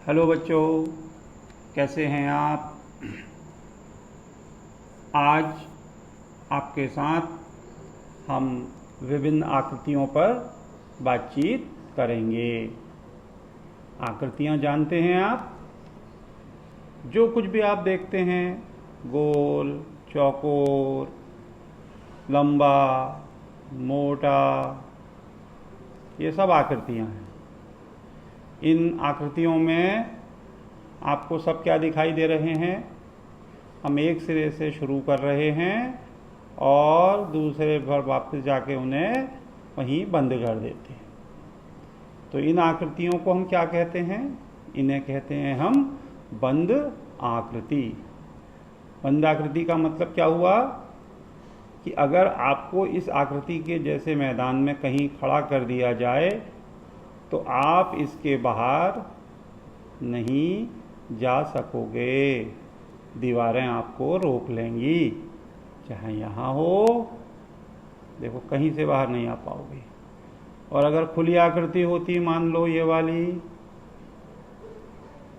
Hello बच्चों, कैसे हैं आप। आज आपके साथ हम विभिन्न आकृतियों पर बातचीत करेंगे। आकृतियाँ जानते हैं आप। जो कुछ भी आप देखते हैं, गोल, चौकोर, लंबा, मोटा, ये सब आकृतियाँ हैं। इन आकृतियों में आपको सब क्या दिखाई दे रहे हैं। हम एक सिरे से शुरू कर रहे हैं और दूसरे पर वापस जाके उन्हें वहीं बंद कर देते हैं। तो इन आकृतियों को हम क्या कहते हैं? इन्हें कहते हैं हम बंद आकृति। बंद आकृति का मतलब क्या हुआ कि अगर आपको इस आकृति के जैसे मैदान में कहीं खड़ा कर दिया जाए तो आप इसके बाहर नहीं जा सकोगे। दीवारें आपको रोक लेंगी, चाहे यहाँ हो, देखो कहीं से बाहर नहीं आ पाओगे। और अगर खुली आकृति होती, मान लो ये वाली,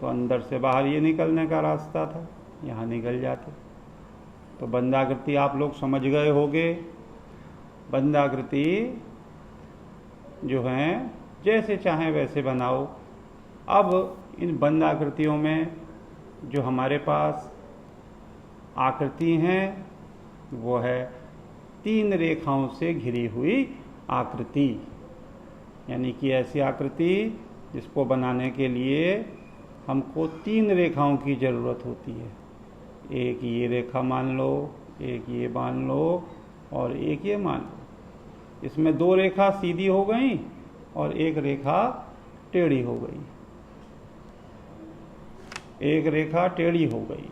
तो अंदर से बाहर ये निकलने का रास्ता था, यहाँ निकल जाते। तो बंद आकृति आप लोग समझ गए होंगे। बंद आकृति जो है जैसे चाहें वैसे बनाओ। अब इन बंद आकृतियों में जो हमारे पास आकृति हैं वो है 3 रेखाओं से घिरी हुई आकृति। यानी कि ऐसी आकृति जिसको बनाने के लिए हमको 3 रेखाओं की ज़रूरत होती है। एक ये रेखा मान लो, एक ये मान लो और एक ये मान लो। इसमें 2 रेखा सीधी हो गई और एक रेखा टेढ़ी हो गई। एक रेखा टेढ़ी हो गई।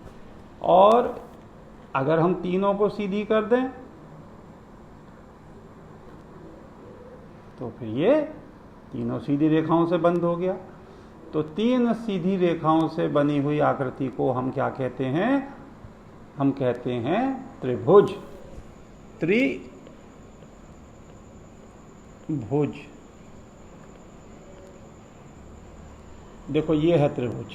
और अगर हम तीनों को सीधी कर दें तो फिर ये तीनों सीधी रेखाओं से बंद हो गया। तो 3 सीधी रेखाओं से बनी हुई आकृति को हम क्या कहते हैं? हम कहते हैं त्रिभुज। त्रिभुज। देखो ये है त्रिभुज।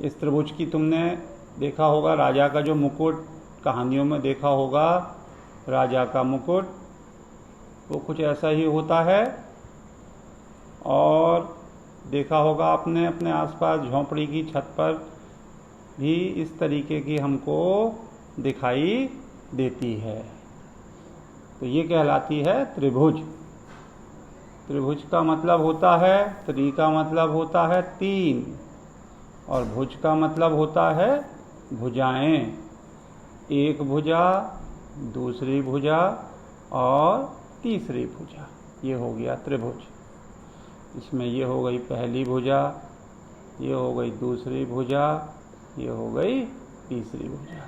इस त्रिभुज की तुमने देखा होगा, राजा का जो मुकुट, कहानियों में देखा होगा राजा का मुकुट, वो कुछ ऐसा ही होता है। और देखा होगा आपने अपने आसपास झोंपड़ी की छत पर भी इस तरीके की हमको दिखाई देती है। तो ये कहलाती है त्रिभुज। त्रिभुज का मतलब होता है, त्रि का मतलब होता है 3 और भुज का मतलब होता है भुजाएं। एक भुजा, दूसरी भुजा और तीसरी भुजा, ये हो गया त्रिभुज। इसमें ये हो गई पहली भुजा, ये हो गई दूसरी भुजा, ये हो गई तीसरी भुजा।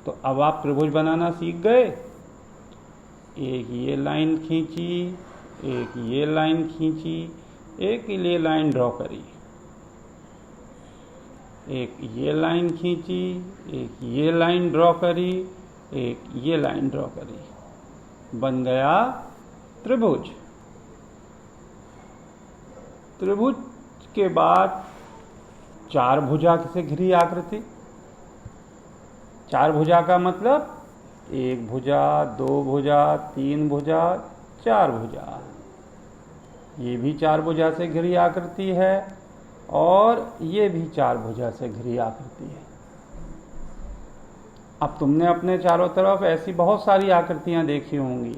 तो अब आप त्रिभुज बनाना सीख गए। एक ये लाइन खींची, एक ये लाइन खींची, एक ये लाइन ड्रॉ करी, एक ये लाइन खींची, एक ये लाइन ड्रॉ करी, एक ये लाइन ड्रॉ करी, बन गया त्रिभुज। त्रिभुज के बाद 4 भुजा से घिरी आकृति। 4 भुजा का मतलब 1 भुजा, 2 भुजा, 3 भुजा, 4 भुजा। ये भी 4 भुजा से घिरी आकृति है और ये भी 4 भुजा से घिरी आकृति है। अब तुमने अपने चारों तरफ ऐसी बहुत सारी आकृतियां देखी होंगी।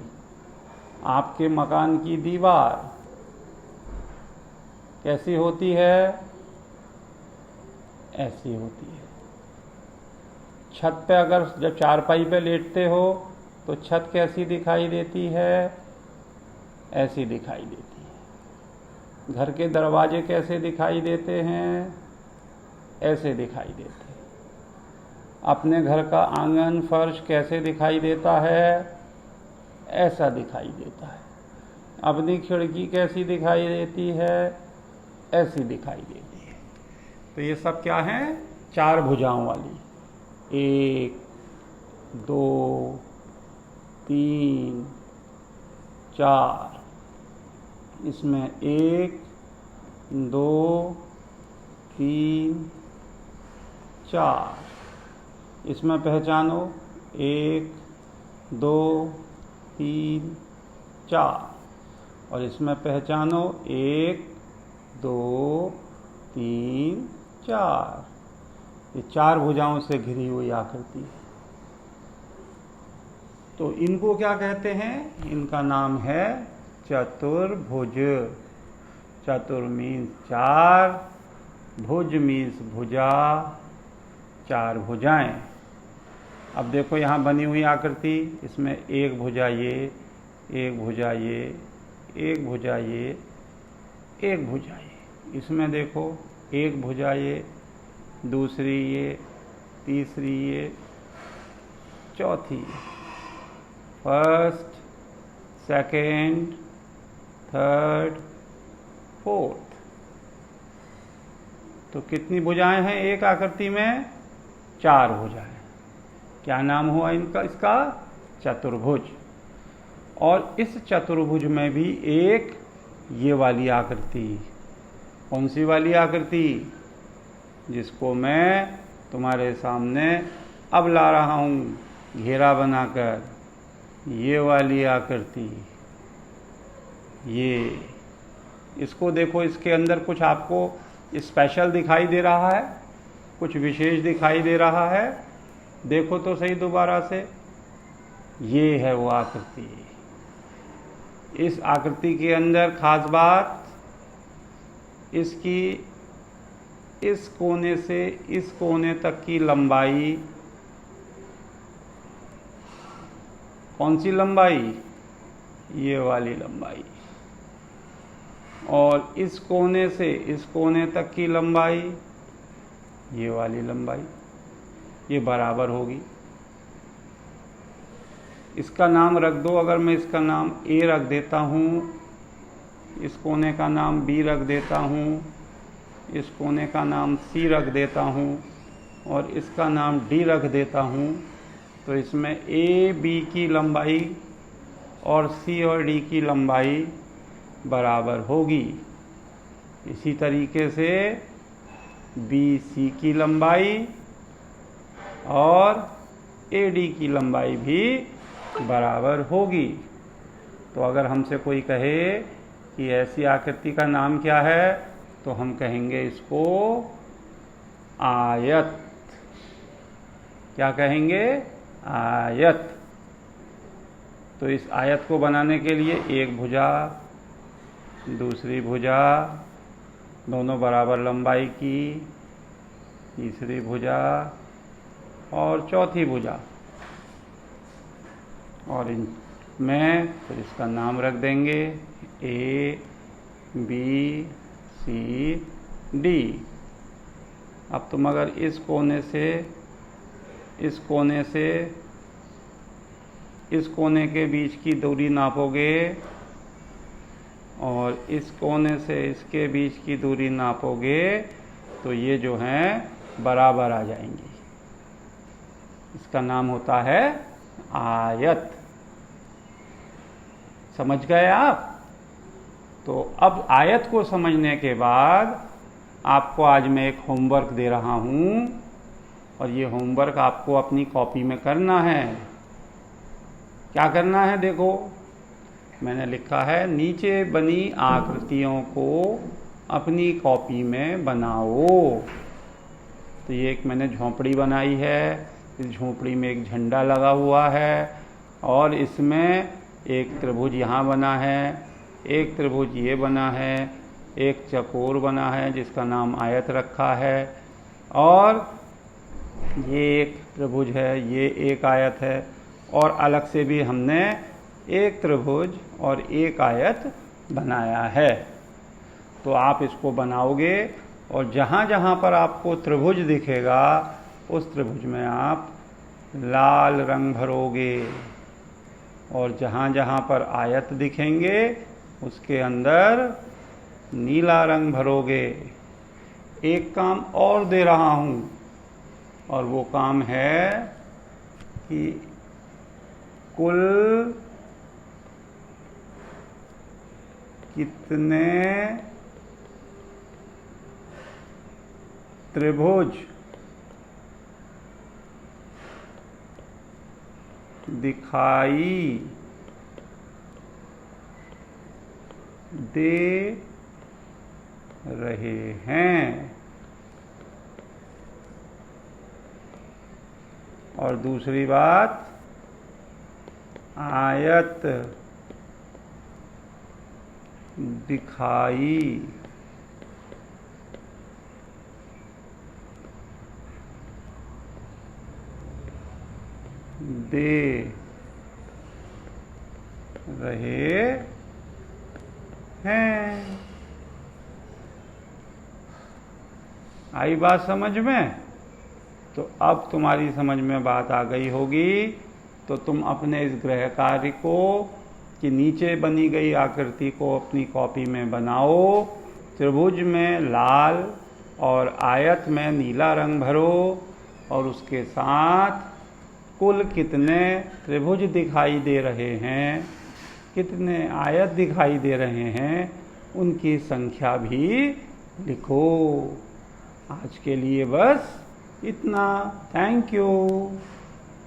आपके मकान की दीवार कैसी होती है? ऐसी होती है। छत पे अगर जब चारपाई पे लेटते हो तो छत कैसी दिखाई देती है? ऐसी दिखाई देती है। घर के दरवाजे कैसे दिखाई देते हैं? ऐसे दिखाई देते हैं। अपने घर का आंगन, फर्श कैसे दिखाई देता है? ऐसा दिखाई देता है। अपनी खिड़की कैसी दिखाई देती है? ऐसी दिखाई देती है। तो ये सब क्या है? 4 भुजाओं वाली। 1, 2, 3, 4। इसमें 1, 2 3 4। इसमें पहचानो 1 2 3 4, और इसमें पहचानो 1 2 3 4। ये 4 भुजाओं से घिरी हुई आकृति है। तो इनको क्या कहते हैं? इनका नाम है चतुर्भुज। चतुर मीन्स 4, भुज मीन्स भुजा, 4 भुजाएं। अब देखो यहाँ बनी हुई आकृति, इसमें एक भुजा ये, एक भुजा ये, एक भुजा ये, एक भुजा ये। इसमें देखो एक भुजा ये, दूसरी ये, तीसरी ये, चौथी ये। First, second, third, fourth. तो कितनी भुजाएं हैं एक आकृति में? 4 भुजाएं। क्या नाम हुआ इनका? इसका चतुर्भुज। और इस चतुर्भुज में भी एक ये वाली आकृति। कौन सी वाली आकृति? जिसको मैं तुम्हारे सामने अब ला रहा हूं घेरा बनाकर। ये वाली आकृति, ये। इसको देखो, इसके अंदर कुछ आपको स्पेशल दिखाई दे रहा है, कुछ विशेष दिखाई दे रहा है। देखो तो सही दोबारा से। ये है वो आकृति। इस आकृति के अंदर खास बात, इसकी इस कोने से इस कोने तक की लंबाई। कौन सी लंबाई? ये वाली लंबाई। और इस कोने से इस कोने तक की लंबाई, ये वाली लंबाई, ये बराबर होगी। इसका नाम रख दो। अगर मैं इसका नाम ए रख देता हूँ, इस कोने का नाम बी रख देता हूँ, इस कोने का नाम सी रख देता हूँ, और इसका नाम डी रख देता हूँ, तो इसमें ए बी की लंबाई और सी और डी की लंबाई बराबर होगी। इसी तरीके से बी सी की लंबाई और ए डी की लंबाई भी बराबर होगी। तो अगर हमसे कोई कहे कि ऐसी आकृति का नाम क्या है, तो हम कहेंगे इसको आयत। क्या कहेंगे? आयत। तो इस आयत को बनाने के लिए एक भुजा, दूसरी भुजा, दोनों बराबर लंबाई की, तीसरी भुजा और चौथी भुजा, और इनमें फिर इसका नाम रख देंगे ए बी सी डी। अब तुम अगर इस कोने से इस कोने से इस कोने के बीच की दूरी नापोगे और इस कोने से इसके बीच की दूरी नापोगे, तो ये जो हैं बराबर आ जाएंगी। इसका नाम होता है आयत। समझ गए आप? तो अब आयत को समझने के बाद आपको आज मैं एक होमवर्क दे रहा हूं, और ये होमवर्क आपको अपनी कॉपी में करना है। क्या करना है? देखो, मैंने लिखा है नीचे बनी आकृतियों को अपनी कॉपी में बनाओ। तो ये एक मैंने झोंपड़ी बनाई है। इस झोंपड़ी में एक झंडा लगा हुआ है, और इसमें एक त्रिभुज यहाँ बना है, एक त्रिभुज ये बना है, एक चकोर बना है जिसका नाम आयत रखा है, और ये एक त्रिभुज है, ये एक आयत है, और अलग से भी हमने एक त्रिभुज और एक आयत बनाया है। तो आप इसको बनाओगे, और जहाँ जहाँ पर आपको त्रिभुज दिखेगा उस त्रिभुज में आप लाल रंग भरोगे, और जहाँ जहाँ पर आयत दिखेंगे उसके अंदर नीला रंग भरोगे। एक काम और दे रहा हूँ, और वो काम है कि कुल कितने त्रिभुज दिखाई दे रहे हैं। और दूसरी बात, आयत दिखाई दे रहे हैं। आई बात समझ में? तो अब तुम्हारी समझ में बात आ गई होगी, तो तुम अपने इस गृह कार्य को कि नीचे बनी गई आकृति को अपनी कॉपी में बनाओ। त्रिभुज में लाल और आयत में नीला रंग भरो और उसके साथ कुल कितने त्रिभुज दिखाई दे रहे हैं, कितने आयत दिखाई दे रहे हैं, उनकी संख्या भी लिखो। आज के लिए बस इतना। Thank you.